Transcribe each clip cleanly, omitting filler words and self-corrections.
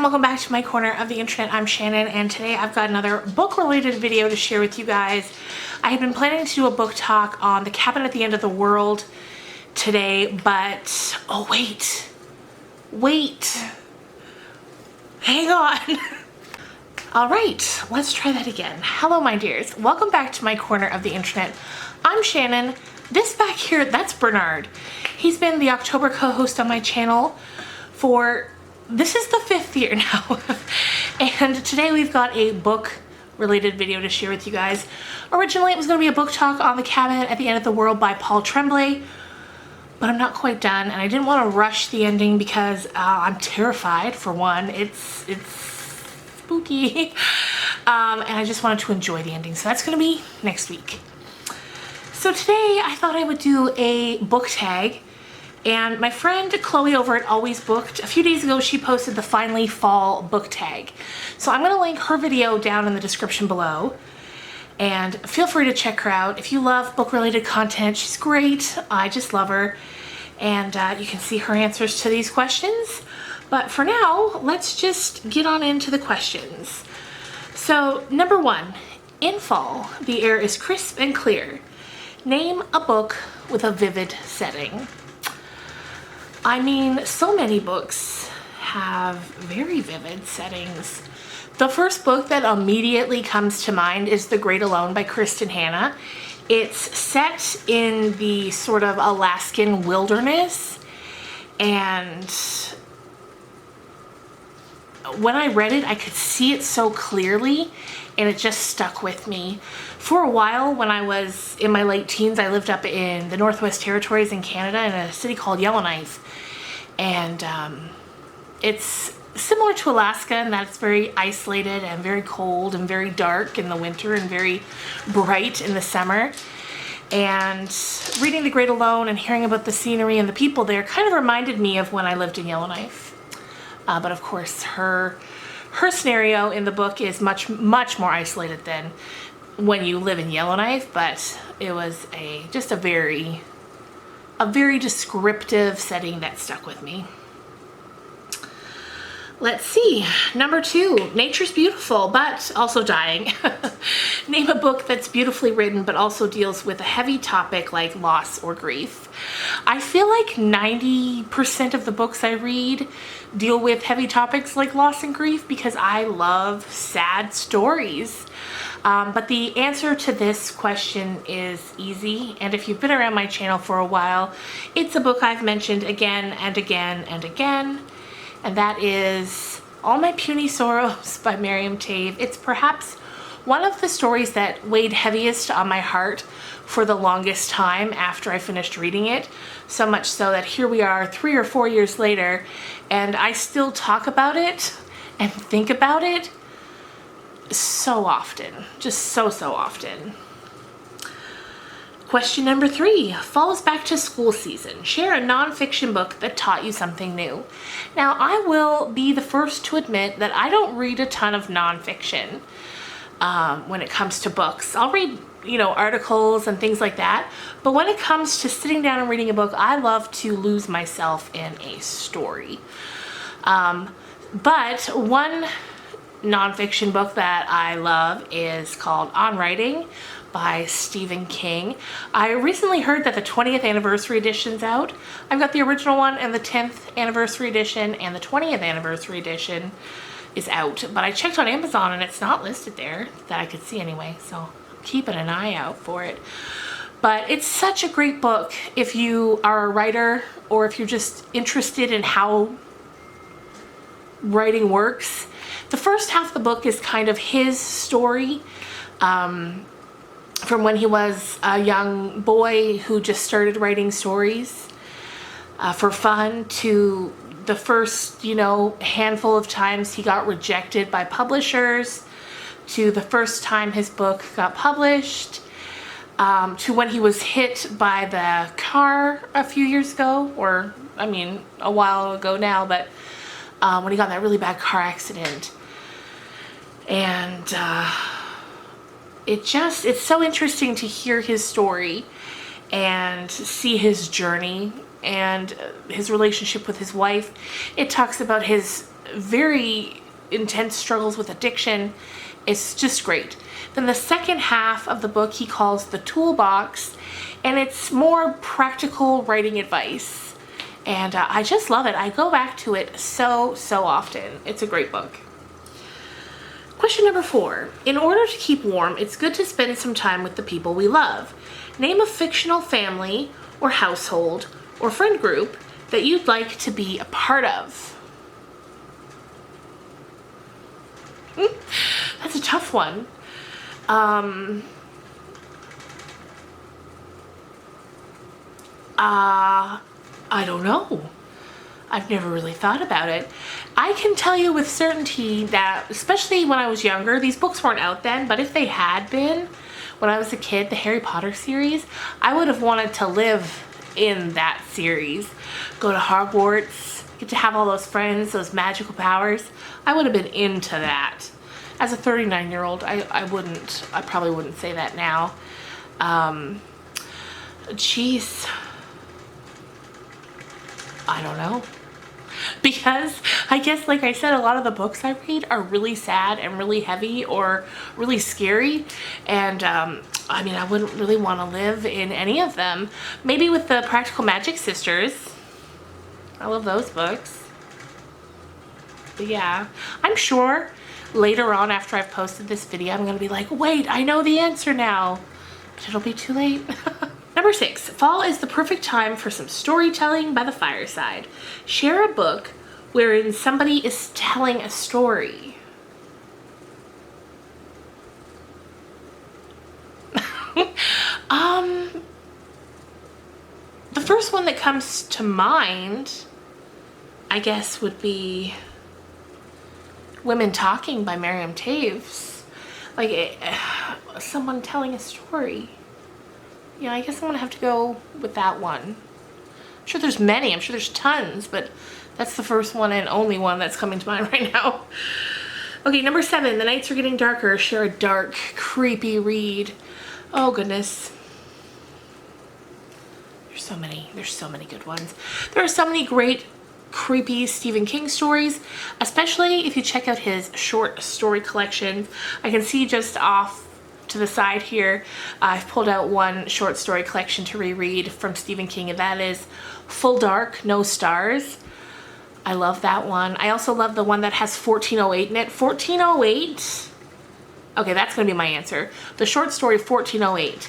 welcome back to my corner of the internet. I'm Shannon, and today I've got another book-related video to share with you guys. I had been planning to do a book talk on The Cabin at the End of the World today, but oh wait, hang on. All right, let's try that again. Hello, my dears. Welcome back to my corner of the internet. I'm Shannon. This back here, that's Bernard. He's been the October co-host on my channel for, this is the 5th year now. And today we've got a book-related video to share with you guys. Originally, it was going to be a book talk on The Cabin at the End of the World by Paul Tremblay, but I'm not quite done, and I didn't want to rush the ending because I'm terrified, for one. It's spooky. And I just wanted to enjoy the ending, so that's going to be next week. So today I thought I would do a book tag, and my friend Chloe over at Always Booked, a few days ago she posted the Finally Fall book tag. So I'm going to link her video down in the description below, and feel free to check her out. If you love book related content, she's great. I just love her, and you can see her answers to these questions. But for now, let's just get on into the questions. So number 1, in fall, the air is crisp and clear. Name a book with a vivid setting. I mean, so many books have very vivid settings. The first book that immediately comes to mind is The Great Alone by Kristen Hanna. It's set in the sort of Alaskan wilderness, and when I read it, I could see it so clearly, and it just stuck with me. For a while, when I was in my late teens, I lived up in the Northwest Territories in Canada in a city called Yellowknife. And it's similar to Alaska in that it's very isolated and very cold and very dark in the winter and very bright in the summer. And reading The Great Alone and hearing about the scenery and the people there kind of reminded me of when I lived in Yellowknife. But of course, her scenario in the book is much more isolated than when you live in Yellowknife, but it was just a very descriptive setting that stuck with me. Let's see, number 2, nature's beautiful, but also dying. Name a book that's beautifully written, but also deals with a heavy topic like loss or grief. I feel like 90% of the books I read deal with heavy topics like loss and grief because I love sad stories. But the answer to this question is easy, and if you've been around my channel for a while, it's a book I've mentioned again and again and again, and that is All My Puny Sorrows by Miriam Toews. It's perhaps one of the stories that weighed heaviest on my heart for the longest time after I finished reading it, so much so that here we are 3 or 4 years later, and I still talk about it and think about it so often, just so often. Question number 3, fall is back to school season. Share a nonfiction book that taught you something new. Now, I will be the first to admit that I don't read a ton of nonfiction when it comes to books. I'll read, articles and things like that, but when it comes to sitting down and reading a book, I love to lose myself in a story. But one nonfiction book that I love is called On Writing by Stephen King. I recently heard that the 20th anniversary edition's out. I've got the original one and the 10th anniversary edition, and the 20th anniversary edition is out, but I checked on Amazon and it's not listed there that I could see anyway, so I'm keeping an eye out for it. But it's such a great book if you are a writer or if you're just interested in how writing works. The first half of the book is kind of his story from when he was a young boy who just started writing stories for fun, to the first, handful of times he got rejected by publishers, to the first time his book got published, to when he was hit by the car a few years ago, or, a while ago now, but when he got in that really bad car accident. And it's so interesting to hear his story and see his journey and his relationship with his wife. It talks about his very intense struggles with addiction. It's just great. Then the second half of the book he calls the toolbox, and it's more practical writing advice. And I just love it. I go back to it so often. It's a great book. Question number 4. In order to keep warm, it's good to spend some time with the people we love. Name a fictional family or household or friend group that you'd like to be a part of. That's a tough one. I don't know. I've never really thought about it. I can tell you with certainty that, especially when I was younger, these books weren't out then, but if they had been, when I was a kid, the Harry Potter series, I would have wanted to live in that series. Go to Hogwarts, get to have all those friends, those magical powers. I would have been into that. As a 39-year-old, I probably wouldn't say that now. Geez. I don't know. Because I guess, like I said, a lot of the books I read are really sad and really heavy or really scary. And I mean, I wouldn't really want to live in any of them. Maybe with the Practical Magic Sisters. I love those books. But yeah, I'm sure later on after I've posted this video, I'm going to be like, wait, I know the answer now. But it'll be too late. Number 6, fall is the perfect time for some storytelling by the fireside. Share a book wherein somebody is telling a story. The first one that comes to mind, I guess, would be Women Talking by Miriam Taves. Like, someone telling a story. Yeah, I guess I'm gonna have to go with that one. I'm sure there's many, I'm sure there's tons, but that's the first one and only one that's coming to mind right now. Okay, number 7, the nights are getting darker. Share a dark, creepy read. Oh goodness. There's so many good ones. There are so many great, creepy Stephen King stories, especially if you check out his short story collections. I can see just off to the side here, I've pulled out one short story collection to reread from Stephen King, and that is Full Dark, No Stars. I love that one. I also love the one that has 1408 in it. 1408? Okay, that's gonna be my answer. The short story 1408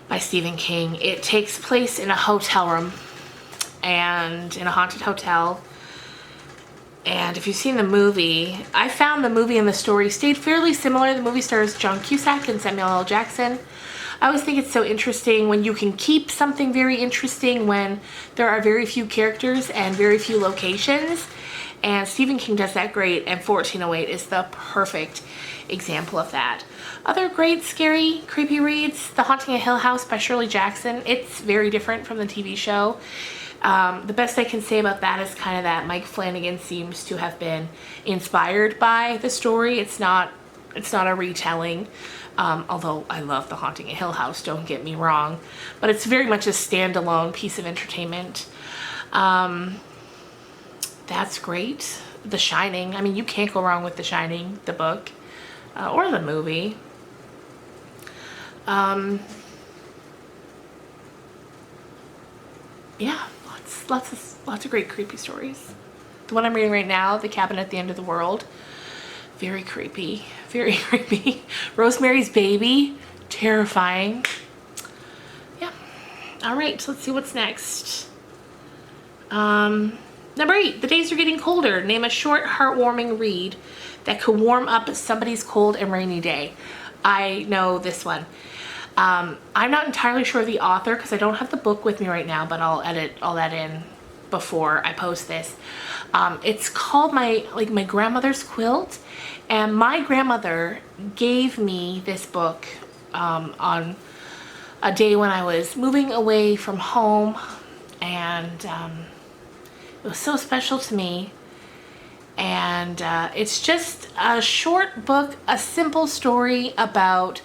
by Stephen King. It takes place in a hotel room and in a haunted hotel. And if you've seen the movie, I found the movie and the story stayed fairly similar. The movie stars John Cusack and Samuel L. Jackson. I always think it's so interesting when you can keep something very interesting when there are very few characters and very few locations. And Stephen King does that great, and 1408 is the perfect example of that. Other great, scary, creepy reads, The Haunting of Hill House by Shirley Jackson. It's very different from the TV show. The best I can say about that is kind of that Mike Flanagan seems to have been inspired by the story. It's not a retelling, although I love The Haunting of Hill House, don't get me wrong, but it's very much a standalone piece of entertainment. That's great. The Shining, I mean, you can't go wrong with The Shining, the book, or the movie. Yeah. Lots of great creepy stories. The one I'm reading right now, The Cabin at the End of the World, very creepy, very creepy. Rosemary's Baby, terrifying. Yeah. All right, so let's see what's next. Number 8, the days are getting colder. Name a short, heartwarming read that could warm up somebody's cold and rainy day. I know this one. I'm not entirely sure of the author because I don't have the book with me right now, but I'll edit all that in before I post this. It's called my grandmother's quilt, and my grandmother gave me this book on a day when I was moving away from home, and it was so special to me. And it's just a short book, a simple story about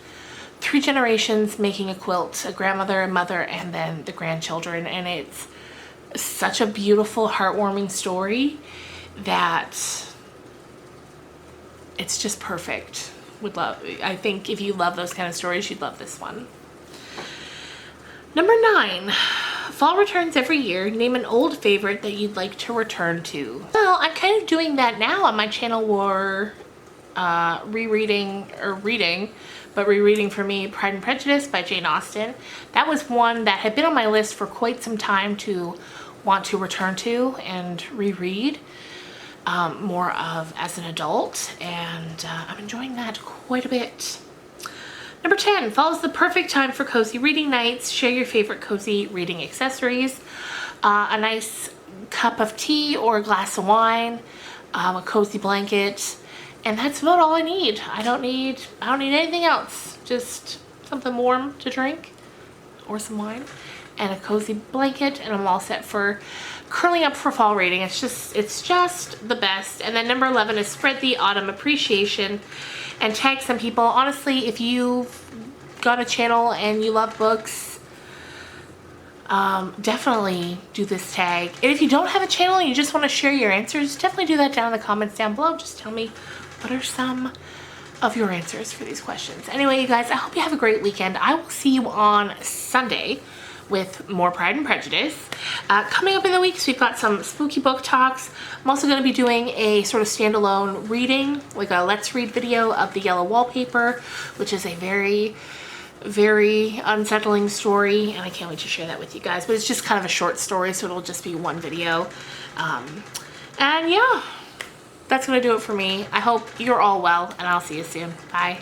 3 generations making a quilt, a grandmother, a mother, and then the grandchildren. And it's such a beautiful, heartwarming story that it's just perfect. I think if you love those kind of stories, you'd love this one. Number 9, fall returns every year. Name an old favorite that you'd like to return to. Well, I'm kind of doing that now on my channel. We're rereading for me Pride and Prejudice by Jane Austen. That was one that had been on my list for quite some time to want to return to and reread more of as an adult, and I'm enjoying that quite a bit. Number 10, fall is the perfect time for cozy reading nights. Share your favorite cozy reading accessories. A nice cup of tea or a glass of wine, a cozy blanket, and that's about all I need. I don't need anything else. Just something warm to drink or some wine and a cozy blanket, and I'm all set for curling up for fall reading. It's just the best. And then number 11 is spread the autumn appreciation and tag some people. Honestly, if you've got a channel and you love books, definitely do this tag. And if you don't have a channel and you just want to share your answers, definitely do that down in the comments down below. Just tell me what are some of your answers for these questions. Anyway, you guys, I hope you have a great weekend. I will see you on Sunday with more Pride and Prejudice. Coming up in the weeks, we've got some spooky book talks. I'm also going to be doing a sort of standalone reading, like a let's read video of The Yellow Wallpaper, which is a very, very unsettling story, and I can't wait to share that with you guys. But it's just kind of a short story, so it'll just be one video. And yeah, that's going to do it for me. I hope you're all well, and I'll see you soon. Bye.